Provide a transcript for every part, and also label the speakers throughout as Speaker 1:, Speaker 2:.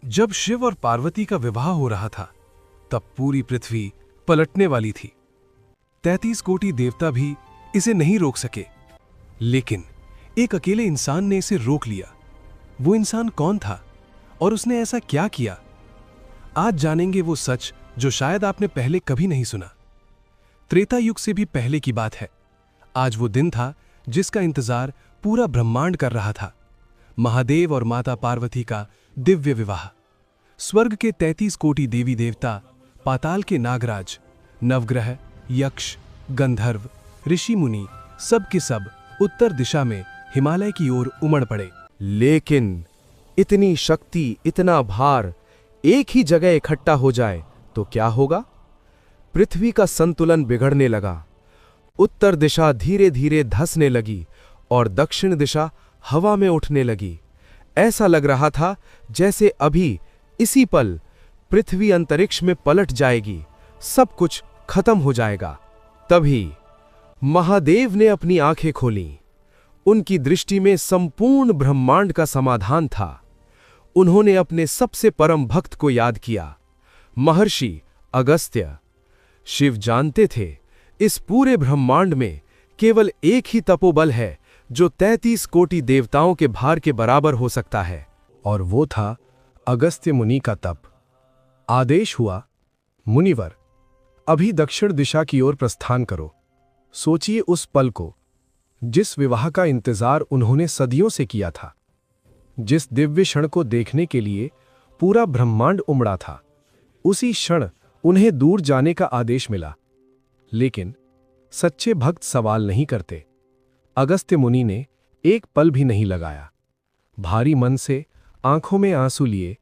Speaker 1: जब शिव और पार्वती का विवाह हो रहा था, तब पूरी पृथ्वी पलटने वाली थी। 33 कोटि देवता भी इसे नहीं रोक सके, लेकिन एक अकेले इंसान ने इसे रोक लिया। वो इंसान कौन था और उसने ऐसा क्या किया? आज जानेंगे वो सच जो शायद आपने पहले कभी नहीं सुना। त्रेता युग से भी पहले की बात है। आज वो दिन था जिसका इंतजार पूरा ब्रह्मांड कर रहा था। महादेव और माता पार्वती का दिव्य विवाह। स्वर्ग के 33 कोटि देवी देवता, पाताल के नागराज, नवग्रह, यक्ष, गंधर्व, ऋषि मुनि, सब के सब उत्तर दिशा में हिमालय की ओर उमड़ पड़े।
Speaker 2: लेकिन इतनी शक्ति, इतना भार एक ही जगह इकट्ठा हो जाए तो क्या होगा? पृथ्वी का संतुलन बिगड़ने लगा। उत्तर दिशा धीरे धीरे धंसने लगी और दक्षिण दिशा हवा में उठने लगी। ऐसा लग रहा था जैसे अभी इसी पल पृथ्वी अंतरिक्ष में पलट जाएगी, सब कुछ खत्म हो जाएगा। तभी महादेव ने अपनी आंखें खोलीं। उनकी दृष्टि में संपूर्ण ब्रह्मांड का समाधान था। उन्होंने अपने सबसे परम भक्त को याद किया, महर्षि अगस्त्य। शिव जानते थे इस पूरे ब्रह्मांड में केवल एक ही तपोबल है जो 33 कोटि देवताओं के भार के बराबर हो सकता है,
Speaker 1: और वो था अगस्त्य मुनि का तप। आदेश हुआ, मुनिवर, अभी दक्षिण दिशा की ओर प्रस्थान करो। सोचिए उस पल को जिस विवाह का इंतजार उन्होंने सदियों से किया था, जिस दिव्य क्षण को देखने के लिए पूरा ब्रह्मांड उमड़ा था। उसी क्षण उन्हें दूर जाने का आदेश मिला। लेकिन सच्चे भक्त सवाल नहीं करते। अगस्त्य मुनि ने एक पल भी नहीं लगाया। भारी मन से आंखों में आंसू लिए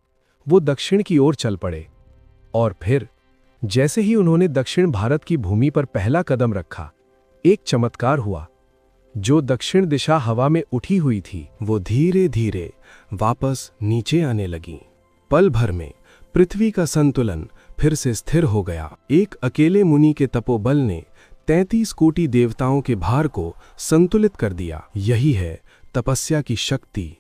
Speaker 1: वो दक्षिण की ओर चल पड़े। और फिर जैसे ही उन्होंने दक्षिण भारत की भूमि पर पहला कदम रखा, एक चमत्कार हुआ। जो दक्षिण दिशा हवा में उठी हुई थी, वो धीरे धीरे वापस नीचे आने लगी। पल भर में पृथ्वी का संतुलन फिर से स्थिर हो गया। एक अकेले मुनि के तपोबल ने 33 कोटि देवताओं के भार को संतुलित कर दिया। यही है तपस्या की शक्ति,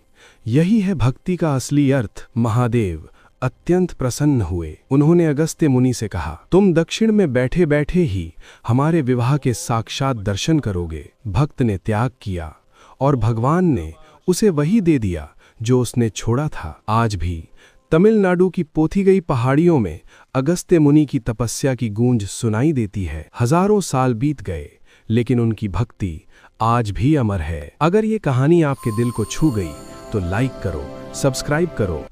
Speaker 1: यही है भक्ति का असली अर्थ। महादेव अत्यंत प्रसन्न हुए। उन्होंने अगस्त्य मुनि से कहा, तुम दक्षिण में बैठे बैठे ही हमारे विवाह के साक्षात दर्शन करोगे। भक्त ने त्याग किया और भगवान ने उसे वही दे दिया जो उसने छोड़ा था। आज भी तमिलनाडु की पोथीगई पहाड़ियों में अगस्त्य मुनि की तपस्या की गूंज सुनाई देती है। हजारों साल बीत गए, लेकिन उनकी भक्ति आज भी अमर है। अगर ये कहानी आपके दिल को छू गई तो लाइक करो, सब्सक्राइब करो